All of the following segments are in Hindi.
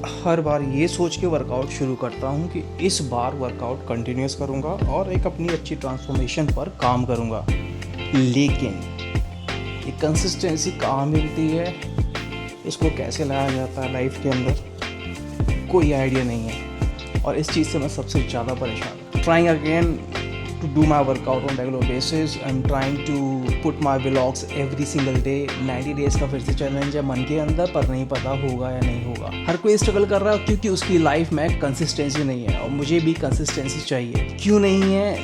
हर बार ये सोच के वर्कआउट शुरू करता हूँ कि इस बार वर्कआउट कंटिन्यूस करूँगा और एक अपनी अच्छी ट्रांसफॉर्मेशन पर काम करूँगा, लेकिन ये कंसिस्टेंसी कहाँ मिलती है, इसको कैसे लाया जाता है लाइफ के अंदर, कोई आइडिया नहीं है। और इस चीज़ से मैं सबसे ज़्यादा परेशान हूँ। Trying again to do my workout on regular basis. I'm trying to put my vlogs every single day. 90 days का फिर से चैलेंज है मन के अंदर, पर नहीं पता होगा या नहीं होगा। हर कोई स्ट्रगल कर रहा है क्योंकि उसकी लाइफ में कंसिस्टेंसी नहीं है, और मुझे भी कंसिस्टेंसी चाहिए। क्यों नहीं है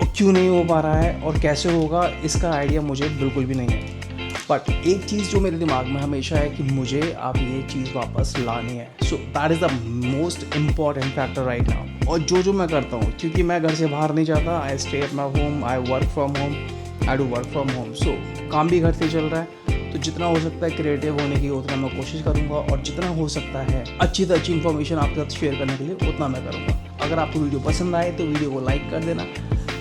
और क्यों नहीं हो पा रहा है और कैसे होगा, इसका आइडिया मुझे बिल्कुल भी नहीं है। बट एक चीज़ जो मेरे दिमाग में हमेशा है कि मुझे अब ये चीज़ वापस लानी है। So that is the most important factor right now. और जो मैं करता हूँ, क्योंकि मैं घर से बाहर नहीं जाता, I stay at my home, I work from home, I do work from home. So काम भी घर से चल रहा है, तो जितना हो सकता है क्रिएटिव होने की उतना मैं कोशिश करूँगा, और जितना हो सकता है अच्छी से अच्छी इन्फॉर्मेशन आपके साथ शेयर करने के लिए उतना मैं करूँगा। अगर आपको वीडियो पसंद आए तो वीडियो को लाइक कर देना,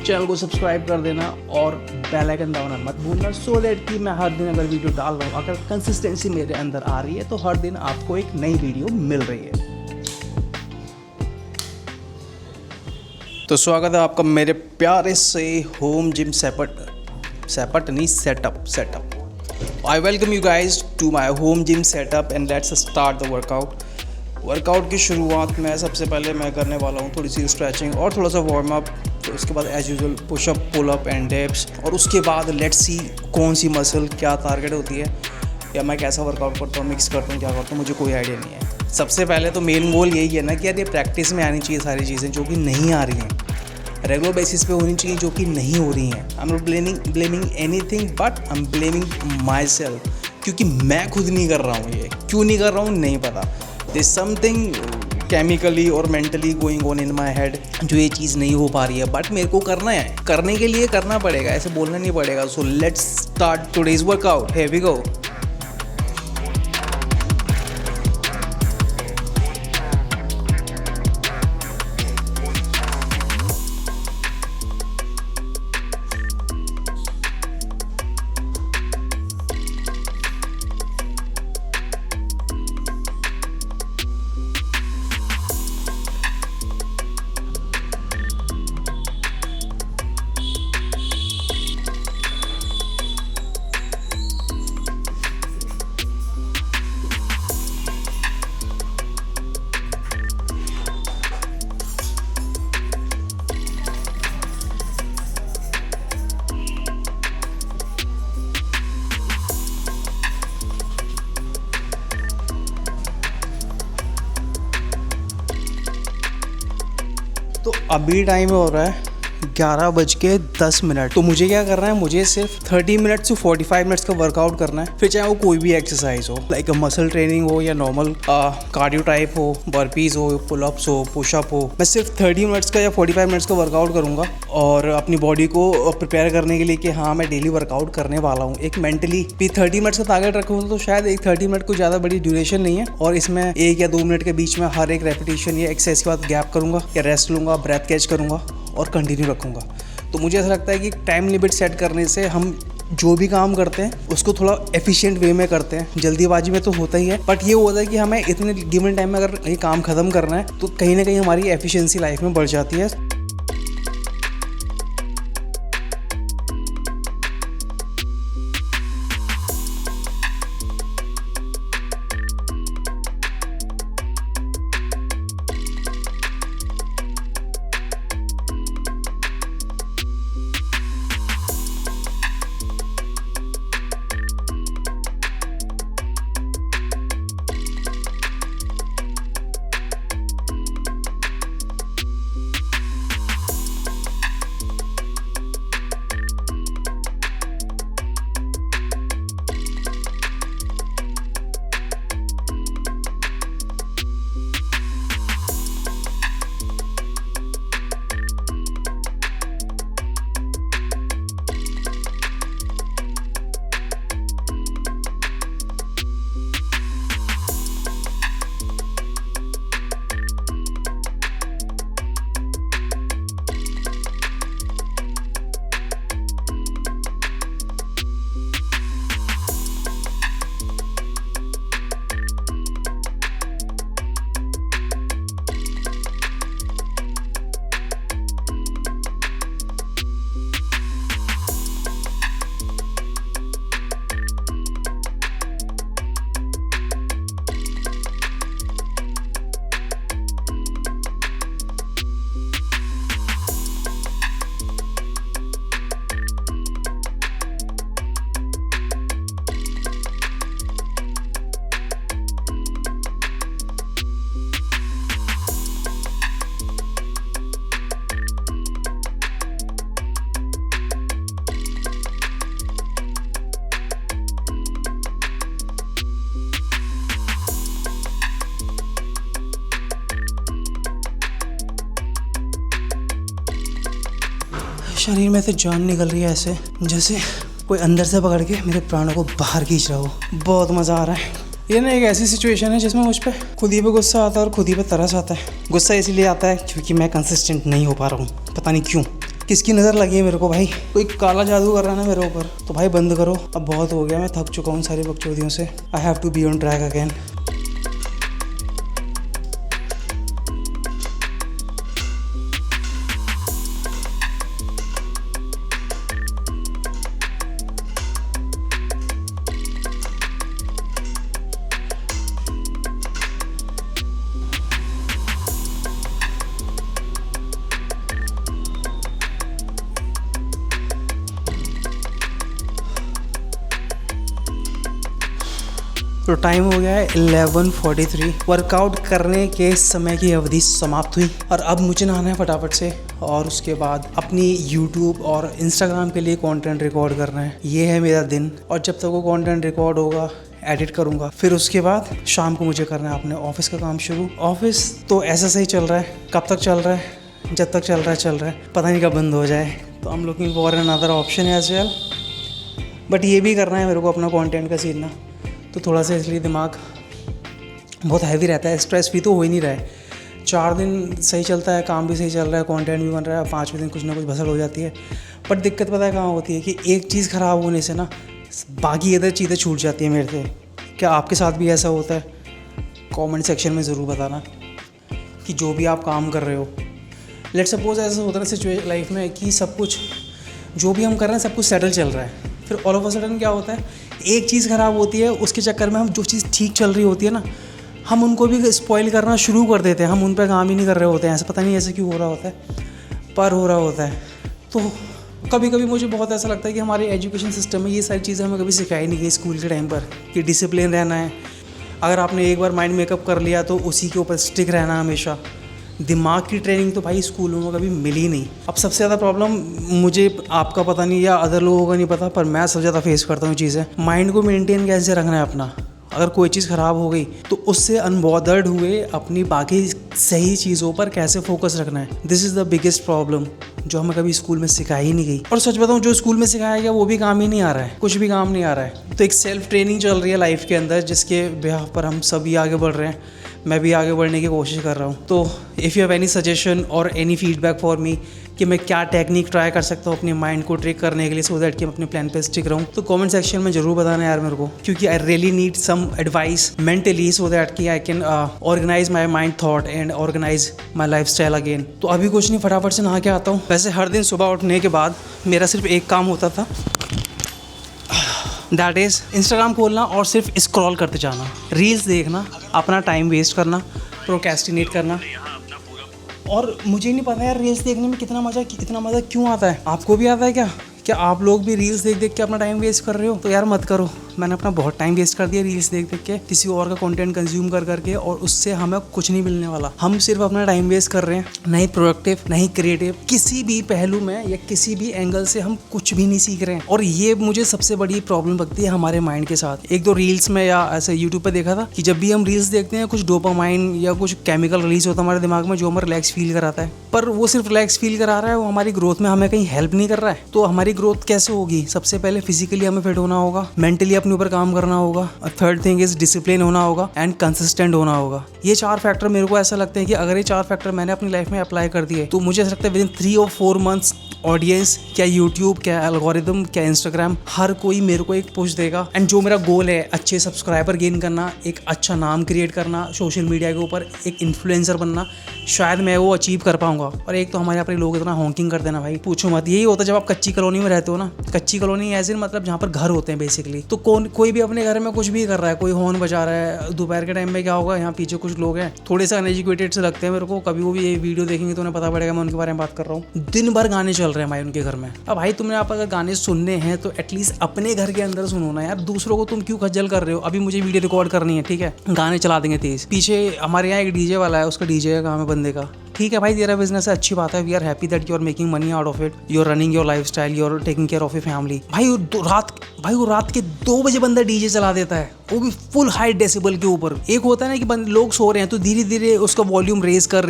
चैनल को सब्सक्राइब कर देना और बेल आइकन दबाना मत भूलना, सो दैट कि मैं हर दिन अगर वीडियो डाल रहा हूँ, अगर कंसिस्टेंसी मेरे अंदर आ रही है तो हर दिन आपको एक नई वीडियो मिल रही है। तो स्वागत है आपका मेरे प्यारे से home gym setup. I welcome you guys to my home gym setup and let's start the workout की शुरुआत में सबसे पहले मैं करने वाला हूँ थोड़ी सी स्ट्रेचिंग और थोड़ा सा वार्म अप। तो उसके बाद as usual pushup, pull up and dips, और उसके बाद लेट्स सी कौन सी मसल क्या टारगेट होती है, या मैं कैसा वर्कआउट करता हूँ, मिक्स करता हूँ, क्या करता हूँ, मुझे कोई आइडिया नहीं है। सबसे पहले तो मेन गोल यही है ना कि यार ये प्रैक्टिस में आनी चाहिए सारी चीज़ें जो कि नहीं आ रही हैं, रेगुलर बेसिस पे होनी चाहिए जो कि नहीं हो रही हैं। I am not blaming anything but I am blaming my self, क्योंकि मैं खुद नहीं कर रहा हूँ। ये क्यों नहीं कर रहा हूँ नहीं पता। देयर समथिंग केमिकली और mentally going on in my head, जो ये चीज़ नहीं हो पा रही है, बट मेरे को करना है, करने के लिए करना पड़ेगा, ऐसे बोलना नहीं पड़ेगा। So let's start today's workout, here we go. तो अभी टाइम हो रहा है 11:10। तो मुझे क्या करना है, मुझे सिर्फ 30 मिनट से 45 मिनट्स का वर्कआउट करना है। फिर चाहे वो कोई भी एक्सरसाइज हो, लाइक मसल ट्रेनिंग हो या नॉर्मल कार्डियो टाइप हो, बर्पीज हो, पुलअप्स हो, पुशअप हो, मैं सिर्फ 30 मिनट्स का या 45 मिनट्स का वर्कआउट करूँगा। और अपनी बॉडी को प्रिपेयर करने के लिए कि हाँ मैं डेली वर्कआउट करने वाला हूँ, एक मेंटली भी 30 मिनट्स का टारगेट रखूँगा। तो शायद एक 30 मिनट को ज़्यादा बड़ी ड्यूरेशन नहीं है, और इसमें 1 या 2 मिनट के बीच में हर एक रेपिटेशन या एक्सरसाइज के बाद गैप करूँगा या रेस्ट लूँगा, ब्रेथ कैच करूँगा और कंटिन्यू रखूँगा। तो मुझे ऐसा लगता है कि टाइम लिमिट सेट करने से हम जो भी काम करते हैं उसको थोड़ा एफिशिएंट वे में करते हैं। जल्दीबाजी में तो होता ही है, बट ये होता है कि हमें इतने गिवन टाइम में अगर ये काम ख़त्म करना है तो कहीं ना कहीं हमारी एफिशिएंसी लाइफ में बढ़ जाती है। शरीर में से जान निकल रही है, ऐसे जैसे कोई अंदर से पकड़ के मेरे प्राणों को बाहर खींच रहा हो। बहुत मज़ा आ रहा है। ये ना एक ऐसी सिचुएशन है जिसमें मुझ पर खुद ही पे गुस्सा आता है और खुद ही पे तरस आता है। गुस्सा इसलिए आता है क्योंकि मैं कंसिस्टेंट नहीं हो पा रहा हूँ। पता नहीं क्यों, किसकी नज़र लगी है मेरे को भाई, कोई काला जादू कर रहा है ना मेरे ऊपर। तो भाई बंद करो, अब बहुत हो गया, मैं थक चुका हूँ सारी बकचोदियों से। I have to be on track again. तो टाइम हो गया है 11:43। वर्कआउट करने के समय की अवधि समाप्त हुई और अब मुझे नहाना है फटाफट से और उसके बाद अपनी YouTube और Instagram के लिए कंटेंट रिकॉर्ड करना है। ये है मेरा दिन और जब तक वो कंटेंट रिकॉर्ड होगा एडिट करूँगा, फिर उसके बाद शाम को मुझे करना है अपने ऑफिस का काम शुरू। ऑफिस तो ऐसा सही चल रहा है, कब तक चल रहा है, जब तक चल रहा है, पता नहीं कब बंद हो जाए। तो I'm looking for another option as well, but ये भी करना है मेरे को अपना कंटेंट का सीखना। तो थोड़ा सा इसलिए दिमाग बहुत हैवी रहता है, स्ट्रेस भी तो हो ही नहीं रहा है। 4 दिन सही चलता है, काम भी सही चल रहा है, कंटेंट भी बन रहा है, 5वें दिन कुछ ना कुछ भसड़ हो जाती है। बट दिक्कत पता है कहाँ होती है कि एक चीज़ ख़राब होने से ना बाकी इधर चीज़ें छूट जाती है मेरे से। क्या आपके साथ भी ऐसा होता है? कमेंट सेक्शन में ज़रूर बताना कि जो भी आप काम कर रहे हो, लेट्स सपोज ऐसा होता है ना सिचुएशन लाइफ में कि सब कुछ जो भी हम कर रहे हैं सब कुछ सेटल चल रहा है, फिर ऑल ऑफ अ सडन क्या होता है, एक चीज़ ख़राब होती है, उसके चक्कर में हम जो चीज़ ठीक चल रही होती है ना, हम उनको भी स्पॉइल करना शुरू कर देते हैं। हम उन पर काम ही नहीं कर रहे होते हैं। ऐसा पता नहीं ऐसे क्यों हो रहा होता है, पर हो रहा होता है। तो कभी कभी मुझे बहुत ऐसा लगता है कि हमारे एजुकेशन सिस्टम में ये सारी चीज़ें हमें कभी सिखाई नहीं गई स्कूल के टाइम पर, कि डिसिप्लिन रहना है। अगर आपने एक बार माइंड मेकअप कर लिया तो उसी के ऊपर स्टिक रहना हमेशा। दिमाग की ट्रेनिंग तो भाई स्कूलों में कभी मिली नहीं। अब सबसे ज़्यादा प्रॉब्लम मुझे, आपका पता नहीं या अदर लोगों का नहीं पता, पर मैं सबसे ज़्यादा फेस करता हूँ चीज़ें। माइंड को मेंटेन कैसे रखना है अपना। अगर कोई चीज़ ख़राब हो गई तो उससे अनबॉदर्ड हुए अपनी बाकी सही चीज़ों पर कैसे फोकस रखना है। This is the biggest problem जो हमें कभी स्कूल में सिखाई ही नहीं गई। और सच बताऊँ, जो स्कूल में सिखाया गया वो भी काम ही नहीं आ रहा है, कुछ भी काम नहीं आ रहा है। तो एक सेल्फ ट्रेनिंग चल रही है लाइफ के अंदर, जिसके बिहाफ पर हम सभी आगे बढ़ रहे हैं। मैं भी आगे बढ़ने की कोशिश कर रहा हूँ। तो if you have any suggestion और एनी फीडबैक फॉर मी कि मैं क्या टेक्निक ट्राई कर सकता हूँ अपने माइंड को ट्रिक करने के लिए, सो दैट कि मैं अपने प्लान पे स्टिक रहूँ, तो कमेंट सेक्शन में ज़रूर बताना यार मेरे को, क्योंकि I really need some advice mentally, so that कि I can organise my mind thought and organise my life style again. तो अभी कुछ नहीं, फटाफट से नहा के आता हूँ। वैसे हर दिन सुबह उठने के बाद मेरा सिर्फ एक काम होता था, दैट इज़ इंस्टाग्राम खोलना और सिर्फ स्क्रॉल करते जाना, रील्स देखना, अपना टाइम वेस्ट करना, प्रोक्रेस्टिनेट करना। और मुझे नहीं पता यार रील्स देखने में इतना मज़ा क्यों आता है। आपको भी आता है क्या आप लोग भी रील्स देख देख के अपना टाइम वेस्ट कर रहे हो? तो यार मत करो। मैंने अपना बहुत टाइम वेस्ट कर दिया रील्स देख देख के, किसी और का कंटेंट कंज्यूम कर करके, और उससे हमें कुछ नहीं मिलने वाला। हम सिर्फ अपना टाइम वेस्ट कर रहे हैं, नहीं प्रोडक्टिव, नहीं क्रिएटिव, किसी भी पहलू में या किसी भी एंगल से हम कुछ भी नहीं सीख रहे हैं। और ये मुझे सबसे बड़ी प्रॉब्लम लगती है हमारे माइंड के साथ। एक दो रील्स में या ऐसे यूट्यूब पर देखा था कि जब भी हम रील्स देखते हैं कुछ डोपामाइन या कुछ केमिकल रिलीज होता है हमारे दिमाग में, जो हमें रिलैक्स फील कराता है। पर वो सिर्फ रिलैक्स फील करा रहा है, वो हमारी ग्रोथ में हमें कहीं हेल्प नहीं कर रहा है। तो हमारी ग्रोथ कैसे होगी? सबसे पहले फिजिकली हमें फिट होना होगा, मेंटली अपने ऊपर काम करना होगा, और थर्ड थिंग इज डिसिप्लिन होना होगा एंड कंसिस्टेंट होना होगा। ये 4 फैक्टर मेरे को ऐसा लगते हैं कि अगर ये 4 फैक्टर मैंने अपनी लाइफ में अप्लाई कर दिए तो मुझे ऐसा लगता है विद इन 3 और 4 मंथ्स ऑडियंस, क्या यूट्यूब, क्या एल्गोरिदम, क्या इंस्टाग्राम, हर कोई मेरे को एक पुश देगा। एंड जो मेरा गोल है, अच्छे सब्सक्राइबर गेन करना, एक अच्छा नाम क्रिएट करना, सोशल मीडिया के ऊपर एक इन्फ्लुएंसर बनना, शायद मैं वो अचीव कर पाऊंगा। और एक तो हमारे यहाँ पर लोग इतना हॉकिंग कर देना भाई, पूछो मत। यही होता है जब आप कच्ची कॉलोनी में रहते हो ना, कच्ची कॉलोनी ऐसे मतलब जहाँ पर घर होते हैं बेसिकली। तो कोई भी अपने घर में कुछ भी कर रहा है, कोई हॉर्न बजा रहा है, दोपहर के टाइम में क्या होगा, यहाँ पीछे कुछ लोग हैं थोड़े से अनएजुकेटेड से लगते हैं मेरे को। कभी वो भी ये वीडियो देखेंगे तो उन्हें पता पड़ेगा मैं उनके बारे में बात कर रहा हूँ। दिन भर गाने चल रहे हैं भाई उनके घर में। अब भाई तुमने आप अगर गाने सुनने हैं तो एटलीस्ट अपने घर के अंदर सुनो ना यार, दूसरों को तुम क्यों खज्जल कर रहे हो? अभी मुझे वीडियो रिकॉर्ड करनी है, ठीक है, गाने चला देंगे तेज। पीछे हमारे यहाँ एक डीजे वाला है, उसका डीजे का काम है बंदे का, ठीक है भाई तेरा बिजनेस है, अच्छी बात है, we are happy that you are making money out of it, you are running your lifestyle, you are taking care of your family. भाई वो रात के 2 बजे बंदा डीजे चला देता है, वो भी फुल हाई डेसिबल के ऊपर। एक होता है ना कि लोग सो रहे हैं तो धीरे धीरे उसका वॉल्यूम रेज कर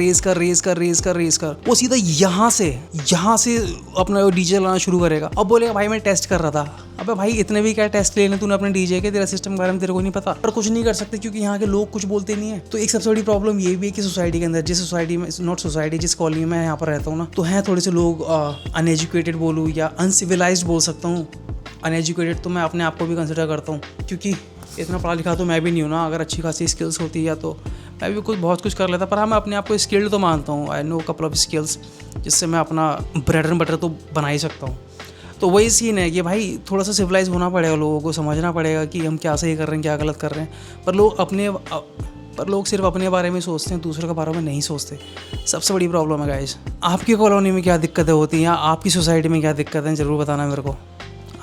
वो सीधा यहाँ से अपना डीजे चलाना शुरू करेगा। अब बोलेगा भाई मैं टेस्ट कर रहा था। अबे भाई इतने भी क्या टेस्ट लेने तूने अपने डीजे के, तेरा सिस्टम के बारे में तेरे को नहीं पता। पर कुछ नहीं कर सकते क्योंकि यहाँ के लोग कुछ बोलते नहीं है। तो एक सबसे बड़ी प्रॉब्लम ये भी है कि सोसाइटी के अंदर, जिस सोसाइटी में जिस कॉलोनी में यहाँ पर रहता हूँ ना, तो हैं थोड़े से लोग अनएजुकेटेड बोलूँ या अनसिविलाइज्ड बोल सकता हूँ। अनएजुकेटेड तो मैं अपने आप को भी कंसिडर करता हूँ क्योंकि इतना पढ़ा लिखा तो मैं भी नहीं हूँ ना। अगर अच्छी खासी स्किल्स होती है तो मैं भी बहुत कुछ कर लेता, पर हाँ मैं अपने आप को स्किल्ड तो मानता हूँ। I know couple of skills जिससे मैं अपना ब्रेड एंड बटर तो बना ही सकता हूँ। तो वही सीन है कि भाई थोड़ा सा सिविलाइज होना पड़ेगा, लोगों को समझना पड़ेगा कि हम क्या सही कर रहे हैं क्या गलत कर रहे हैं। पर लोग सिर्फ अपने बारे में सोचते हैं, दूसरों के बारे में नहीं सोचते। सबसे बड़ी प्रॉब्लम है गाइस। आपकी कॉलोनी में क्या दिक्कतें होती हैं या आपकी सोसाइटी में क्या दिक्कतें हैं, ज़रूर बताना मेरे को।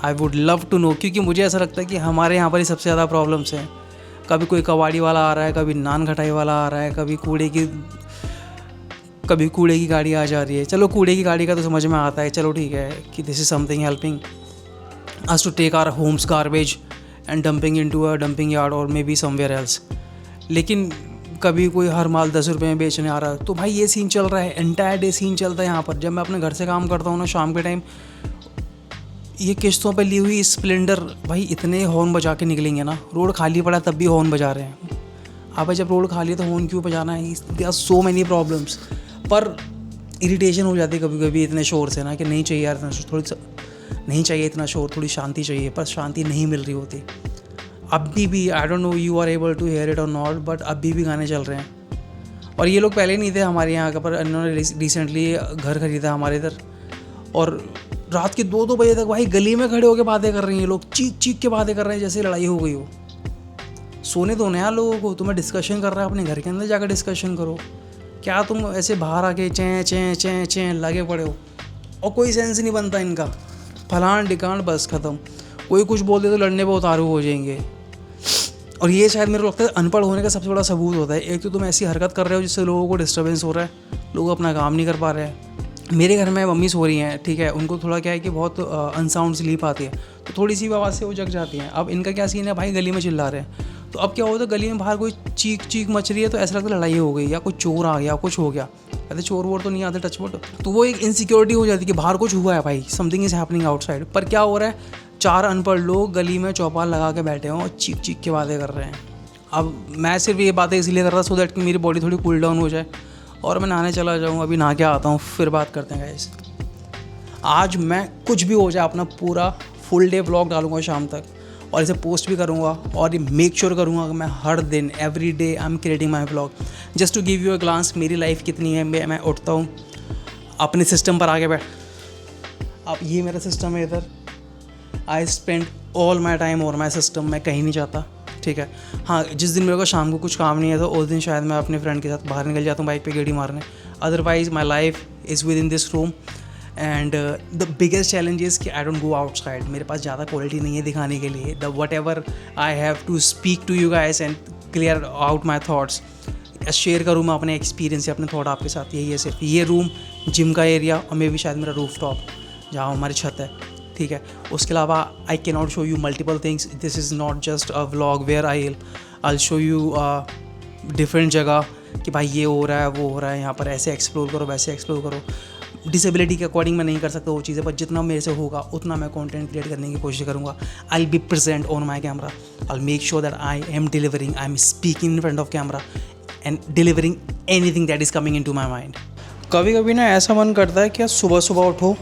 I would love to know, क्योंकि मुझे ऐसा लगता है कि हमारे यहाँ पर ही सबसे ज़्यादा प्रॉब्लम्स हैं। कभी कोई कबाड़ी वाला आ रहा है, कभी नान खटाई वाला आ रहा है, कभी कूड़े की गाड़ी आ जा रही है। चलो कूड़े की गाड़ी का तो समझ में आता है, चलो ठीक है कि this is something helping us to take our homes garbage and dumping into a dumping yard और मे बी समवेयर एल्स। लेकिन कभी कोई हर माल 10 रुपये में बेचने आ रहा है। तो भाई ये सीन चल रहा है, एंटायर डे सीन चलता है यहाँ पर। जब मैं अपने घर से काम करता हूँ ना शाम के टाइम, ये किश्तों पे ली हुई स्प्लेंडर भाई इतने हॉर्न बजा के निकलेंगे ना, रोड खाली पड़ा तब भी हॉर्न बजा रहे हैं। अब जब रोड खाली है तो हॉर्न क्यों बजाना है? There are so many problems. पर इरिटेशन हो जाती है कभी कभी इतने शोर से ना कि नहीं चाहिए यार इतना शोर, नहीं चाहिए इतना शोर, थोड़ी शांति चाहिए। पर शांति नहीं मिल रही होती। अभी भी I don't know you are able to hear it और नॉट, बट अभी भी गाने चल रहे हैं। और ये लोग पहले नहीं थे हमारे यहाँ का, पर इन्होंने रिसेंटली घर खरीदा हमारे इधर, और रात के 2-2 बजे तक भाई गली में खड़े होकर बातें कर रही हैं। लोग चीख के बातें कर रहे हैं जैसे लड़ाई हो गई हो। सोने दो ना यार लोगों को। तुम्हें डिस्कशन कर रहा है अपने घर के अंदर जाकर डिस्कशन करो। क्या तुम ऐसे बाहर आके चें लगे पड़े हो? और कोई सेंस नहीं बनता इनका। फलान डिकांड बस ख़त्म। कोई कुछ बोल दे तो लड़ने पर उतारू हो जाएंगे। और ये शायद मेरे को लगता है अनपढ़ होने का सबसे बड़ा सबूत होता है। एक तो तुम ऐसी हरकत कर रहे हो जिससे लोगों को डिस्टर्बेंस हो रहा है, लोग अपना काम नहीं कर पा रहे हैं। मेरे घर में मम्मी सो रही हैं, ठीक है, उनको थोड़ा क्या है कि बहुत अनसाउंड स्लीप आती है, तो थोड़ी सी आवाज़ से वो जग जाती हैं। अब इनका क्या सीन है भाई, गली में चिल्ला रहे हैं, तो अब क्या होता है गली में बाहर कोई चीख मच रही है तो ऐसा लगता है लड़ाई हो गई या कोई चोर आ गया, कुछ हो गया। कहते चोर वोर तो नहीं आते टचवुड। तो वो एक इनसिक्योरिटी हो जाती है कि बाहर कुछ हुआ है भाई, समथिंग इज़ हैपनिंग आउटसाइड। पर क्या हो रहा है, 4 अनपढ़ लोग गली में चौपाल लगा के बैठे हों और चीख के बातें कर रहे हैं। अब मैं सिर्फ ये बातें इसलिए कर रहा सो दैट कि मेरी बॉडी थोड़ी कूल डाउन हो जाए और मैं नहाने चला जाऊँ। अभी नहा के आता हूँ, फिर बात करते हैं गाइस। आज मैं कुछ भी हो जाए अपना पूरा फुल डे व्लॉग डालूंगा शाम तक, और इसे पोस्ट भी करूंगा और ये मेक श्योर करूंगा कि मैं हर दिन every day I am creating my vlog. Just to give you a glance मेरी लाइफ कितनी है। मैं उठता हूँ अपने सिस्टम पर आके बैठ, अब ये मेरा सिस्टम है इधर। I spend all my time और माई सिस्टम। मैं कहीं नहीं जाता, ठीक है। हाँ, जिस दिन मेरे को शाम को कुछ काम नहीं है तो उस दिन शायद मैं अपने फ्रेंड के साथ बाहर निकल जाता हूँ बाइक पे गेड़ी मारने। Otherwise my life is with in this room and the biggest challenge is कि आई डोंट गो आउटसाइड। मेरे पास ज़्यादा क्वालिटी नहीं है दिखाने के लिए। The whatever I have to speak to you guys and clear out my thoughts, share करूँ मैं अपने एक्सपीरियंस या अपने थॉट आपके साथ। यही है सिर्फ। ये रूम जिम का एरिया और मे भी शायद मेरा रूफ टॉप जहाँ हमारी छत है, ठीक है। उसके अलावा I can not show you multiple things. This is not just a vlog where I show you different जगह कि भाई ये हो रहा है वो हो रहा है, यहाँ पर ऐसे एक्सप्लोर करो वैसे एक्सप्लोर करो। डिसेबिलिटी के अकॉर्डिंग मैं नहीं कर सकता वो चीज़ें, पर जितना मेरे से होगा उतना मैं कंटेंट क्रिएट करने की कोशिश करूँगा। I will be present on my camera. I will make sure that I am delivering, I am speaking in front of camera and delivering anything that is coming into my mind. कभी कभी ना ऐसा मन करता है कि सुबह सुबह उठो,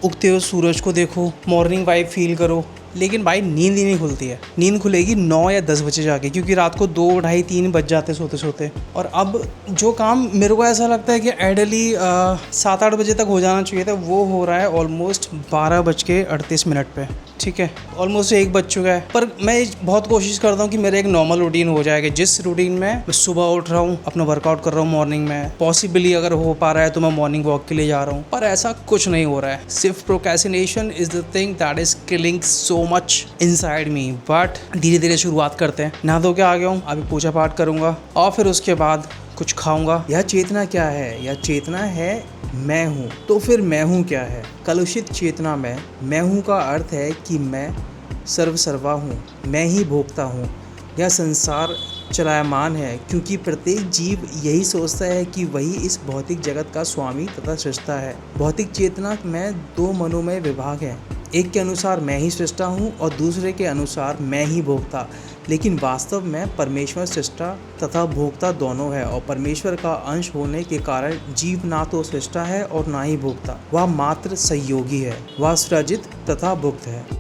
उगते हुए सूरज को देखो, मॉर्निंग वाइब फील करो, लेकिन भाई नींद ही नहीं खुलती है। नींद खुलेगी 9 या 10 बजे जाके, क्योंकि रात को 2, ढाई, 3 बज जाते सोते सोते। और अब जो काम मेरे को ऐसा लगता है कि आइडियली 7-8 बजे तक हो जाना चाहिए था, वो हो रहा है ऑलमोस्ट 12:38 पे, ठीक है। ऑलमोस्ट 1 बज चुका है। पर मैं बहुत कोशिश करता हूँ कि मेरा एक नॉर्मल रूटीन हो जाएगा, जिस रूटीन में मैं सुबह उठ रहा हूँ, अपना वर्कआउट कर रहा हूँ मॉर्निंग में, पॉसिबली अगर हो पा रहा है तो मैं मॉर्निंग वॉक के लिए जा रहा हूँ। पर ऐसा कुछ नहीं हो रहा है। सिर्फ procrastination is the thing that is killing so much inside me. But धीरे धीरे शुरुआत करते हैं। नहा धो के आ गया हूँ, अभी पूजा पाठ करूँगा और फिर उसके बाद कुछ खाऊंगा। यह चेतना क्या है? यह चेतना है मैं हूँ। तो फिर मैं हूँ क्या है? कलुषित चेतना में मैं हूँ का अर्थ है कि मैं सर्वसर्वा हूँ, मैं ही भोगता हूँ। यह संसार चलायमान है क्योंकि प्रत्येक जीव यही सोचता है कि वही इस भौतिक जगत का स्वामी तथा सृष्टा है। भौतिक चेतना में दो मनोमय विभाग हैं, एक के अनुसार मैं ही सृष्टा हूँ और दूसरे के अनुसार मैं ही भोक्ता। लेकिन वास्तव में परमेश्वर सृष्टा तथा भोक्ता दोनों है और परमेश्वर का अंश होने के कारण जीव ना तो सृष्टा है और ना ही भोक्ता, वह मात्र संयोगी है, वह सृजित तथा भुक्त है।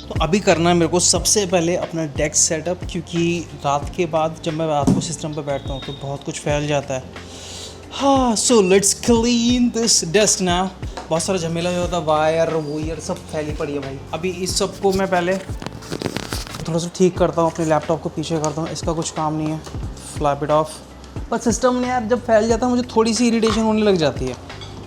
तो अभी करना है मेरे को सबसे पहले अपना डेस्क सेटअप, क्योंकि रात के बाद जब मैं रात को सिस्टम पर बैठता हूँ तो बहुत कुछ फैल जाता है। हाँ, so let's clean this desk now. बहुत सारा झमेला जो होता है, वायर वोयर सब फैली पड़ी है भाई। अभी इस सब को मैं पहले थोड़ा सा ठीक करता हूँ, अपने लैपटॉप को पीछे करता हूँ, इसका कुछ काम नहीं है, फ्लैप इट ऑफ। पर सिस्टम ने यार जब फैल जाता है मुझे थोड़ी सी इरिटेशन होने लग जाती है।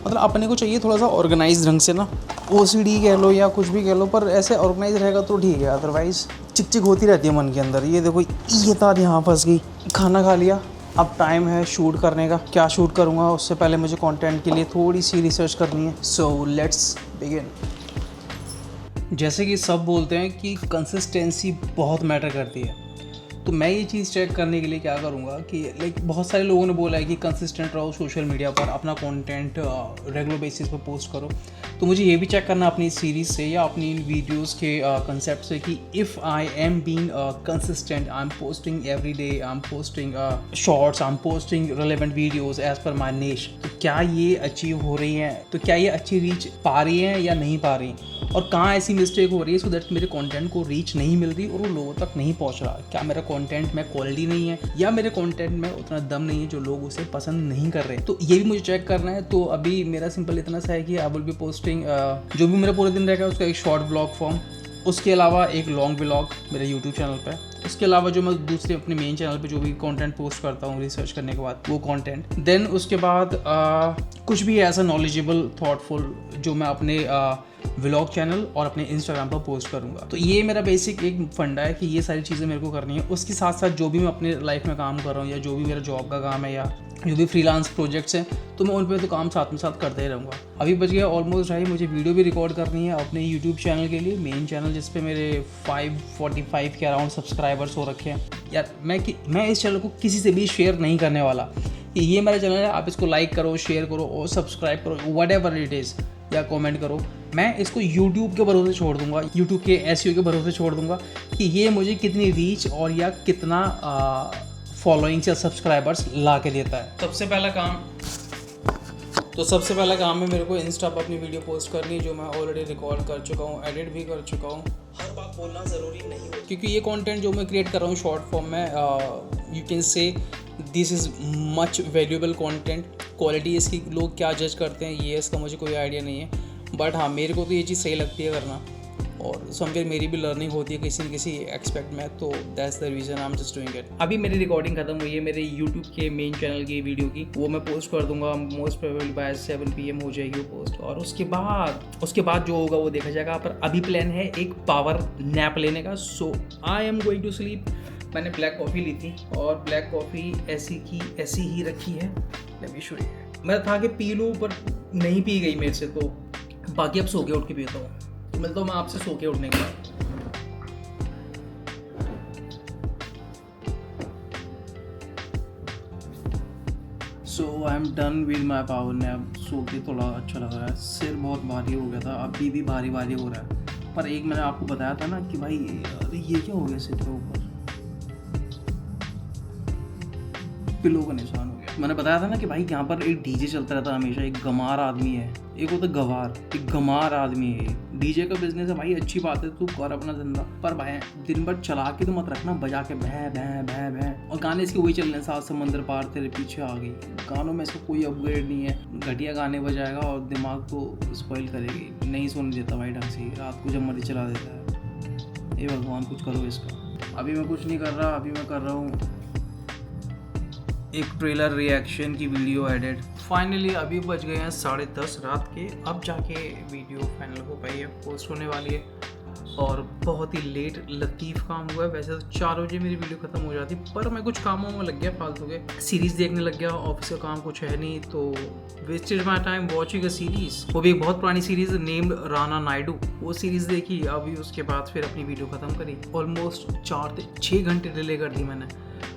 मतलब अपने को चाहिए थोड़ा सा ऑर्गेनाइज ढंग से ना, OCD कह लो या कुछ भी कह लो, पर ऐसे ऑर्गेनाइज रहेगा तो ठीक है, अदरवाइज़ चिक चिक होती रहती है मन के अंदर। ये देखो ये तार यहाँ फंस गई। खाना खा लिया, अब टाइम है शूट करने का। क्या शूट करूँगा उससे पहले मुझे कंटेंट के लिए थोड़ी सी रिसर्च करनी है। So let's begin. जैसे कि सब बोलते हैं कि कंसिस्टेंसी बहुत मैटर करती है, तो मैं ये चीज़ चेक करने के लिए क्या करूँगा कि लाइक बहुत सारे लोगों ने बोला है कि कंसिस्टेंट रहो सोशल मीडिया पर, अपना कंटेंट रेगुलर बेसिस पर पोस्ट करो। तो मुझे ये भी चेक करना अपनी सीरीज़ से या अपनी वीडियोस के कंसेप्ट से कि if I am being consistent, I am posting every day, I am posting shorts, I am posting relevant videos as per my निश, तो क्या ये अचीव हो रही हैं, तो क्या ये अच्छी रीच पा रही हैं या नहीं पा रही, और कहाँ ऐसी मिस्टेक हो रही है सो दैट मेरे कंटेंट को रीच नहीं मिल रही और वो लोगों तक नहीं पहुँच रहा। क्या मेरा कंटेंट में क्वालिटी नहीं है या मेरे कंटेंट में उतना दम नहीं है जो लोग उसे पसंद नहीं कर रहे, तो ये भी मुझे चेक करना है। तो अभी मेरा सिंपल इतना सा है कि आई विल बी पोस्टिंग जो भी मेरा पूरे दिन रहेगा उसका एक शॉर्ट ब्लॉग फॉर्म, उसके अलावा एक लॉन्ग व्लॉग मेरे यूट्यूब चैनल पे, उसके अलावा जो मैं दूसरे अपने मेन चैनल पे जो भी कंटेंट पोस्ट करता हूँ रिसर्च करने के बाद वो कंटेंट, देन उसके बाद कुछ भी ऐसा नॉलेजेबल थॉटफुल जो मैं अपने व्लॉग चैनल और अपने इंस्टाग्राम पर पोस्ट करूँगा। तो ये मेरा बेसिक एक फंडा है कि ये सारी चीज़ें मेरे को करनी है। उसके साथ साथ जो भी मैं अपने लाइफ में काम कर रहा हूँ या जो भी मेरा जॉब का काम है या जो भी फ्रीलांस प्रोजेक्ट्स हैं, तो मैं उन पर तो काम साथ में साथ करते ही रहूँगा। अभी बच गया ऑलमोस्ट ढाई, मुझे वीडियो भी रिकॉर्ड करनी है अपने यूट्यूब चैनल के लिए, मेन चैनल जिस पे मेरे 545 के अराउंड सब्सक्राइबर्स हो रखे हैं। यार मैं इस चैनल को किसी से भी शेयर नहीं करने वाला कि ये मेरा चैनल है, आप इसको लाइक करो, शेयर करो और सब्सक्राइब करो, व्हाटएवर इट इज़, या कमेंट करो। मैं इसको YouTube के भरोसे छोड़ दूंगा, YouTube के SEO के भरोसे छोड़ दूंगा कि ये मुझे कितनी रीच और या कितना फॉलोइंग्स या सब्सक्राइबर्स ला के देता है। सबसे पहला काम है मेरे को इंस्टा पर अपनी वीडियो पोस्ट करनी, जो मैं ऑलरेडी रिकॉर्ड कर चुका हूँ, एडिट भी कर चुका हूँ। हर बात बोलना ज़रूरी नहीं होती, क्योंकि ये कंटेंट जो मैं क्रिएट कर रहा हूँ शॉर्ट फॉर्म में, you can say this is much valuable content. Quality इसकी लोग क्या जज करते हैं ये इसका मुझे कोई आइडिया नहीं है, बट हाँ मेरे को तो ये चीज़ सही लगती है करना, और समवेयर मेरी भी लर्निंग होती है किसी न किसी एक्सपेक्ट में, तो that's the reason I am just doing it. अभी मेरी रिकॉर्डिंग खत्म हुई है मेरे यूट्यूब के मेन चैनल की वीडियो की, वो मैं पोस्ट कर दूंगा, मोस्ट प्रोबेबली बाय 7 PM हो जाएगी वो पोस्ट, और उसके बाद जो होगा वो देखा जाएगा। पर अभी प्लान है एक पावर नैप लेने का, so I am going to sleep. मैंने ब्लैक कॉफ़ी ली थी और ब्लैक कॉफ़ी ऐसी ही रखी है, लेट मी शो यू। मैं था कि पी लूँ पर नहीं पी गई मेरे से, तो बाकी अब सो के उठ के पीता हूँ। तो मिलता हूँ मैं आपसे सो के उठने के बाद। So I am done with my power nap. सो के थोड़ा अच्छा लग रहा है, सिर बहुत भारी हो गया था, अभी भी भारी हो रहा है। पर एक मैंने आपको बताया था ना कि भाई अरे ये क्या हो गया सिर के ऊपर। पिलो का निशान हो गया। मैंने बताया था ना कि भाई यहाँ पर एक डीजे चलता रहता है हमेशा, एक गमार आदमी है, एक होता गवार, एक गमार आदमी है। डीजे का बिजनेस है भाई, अच्छी बात है, तू कर अपना धंधा, पर भाई दिन भर चला के तो मत रखना, बजा के भैं भैं भैं भैं। और गाने इसके वही चल रहे हैं, सात समंदर पार तेरे पीछे आ गई। गानों में इसका कोई अपग्रेड नहीं है, घटिया गाने बजाएगा और दिमाग को स्पॉइल करेगी, नहीं सोने देता भाई ढंग से, रात को जब मर्जी चला देता है। ये भगवान कुछ करो इसका। अभी मैं कुछ नहीं कर रहा, अभी मैं कर रहा हूँ एक ट्रेलर रिएक्शन की वीडियो एडिट। फाइनली अभी बज गए हैं 10:30 रात के, अब जाके वीडियो फाइनल हो पाई है, पोस्ट होने वाली है। और बहुत ही लेट लतीफ़ काम हुआ है। वैसे तो 4 बजे मेरी वीडियो ख़त्म हो जाती, पर मैं कुछ कामों में लग गया फालतू के, सीरीज़ देखने लग गया, ऑफिस का काम कुछ है नहीं, तो wasted my time watching a series. वो भी एक बहुत पुरानी सीरीज़ नेम्ड राना नायडू, वो सीरीज़ देखी। अभी उसके बाद फिर अपनी वीडियो ख़त्म करी, ऑलमोस्ट 4 से 6 घंटे डिले कर दी मैंने।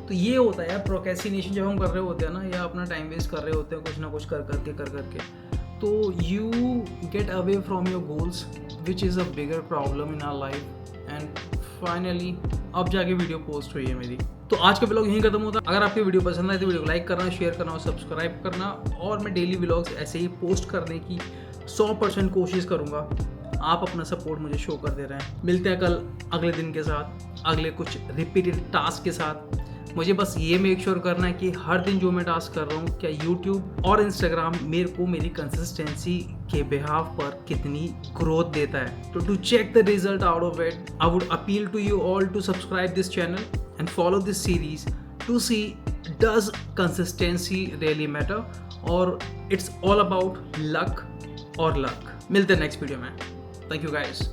तो ये होता है यार प्रोक्रेस्टिनेशन, जब हम कर रहे होते हैं ना, या अपना टाइम वेस्ट कर रहे होते हैं कुछ ना कुछ कर करके, तो you get away from your goals which is a bigger problem in our life. And finally अब जाके वीडियो पोस्ट हुई है मेरी। तो आज का व्लॉग यहीं खत्म होता है। अगर आपकी वीडियो पसंद आए तो वीडियो को लाइक करना, शेयर करना और सब्सक्राइब करना। और मैं डेली व्लॉग्स ऐसे ही पोस्ट करने की 100% कोशिश करूँगा। आप अपना सपोर्ट मुझे शो कर दे रहे हैं। मिलते हैं कल अगले दिन के साथ, अगले कुछ रिपीटेड टास्क के साथ। मुझे बस ये मेक श्योर करना है कि हर दिन जो मैं टास्क कर रहा हूँ, क्या यूट्यूब और इंस्टाग्राम मेरे को मेरी कंसिस्टेंसी के बिहाफ पर कितनी ग्रोथ देता है। तो to check the result out of it, I would appeal to you all to subscribe this channel and follow this series to see does consistency really matter और इट्स ऑल अबाउट लक और लक। मिलते हैं नेक्स्ट वीडियो में। Thank you guys.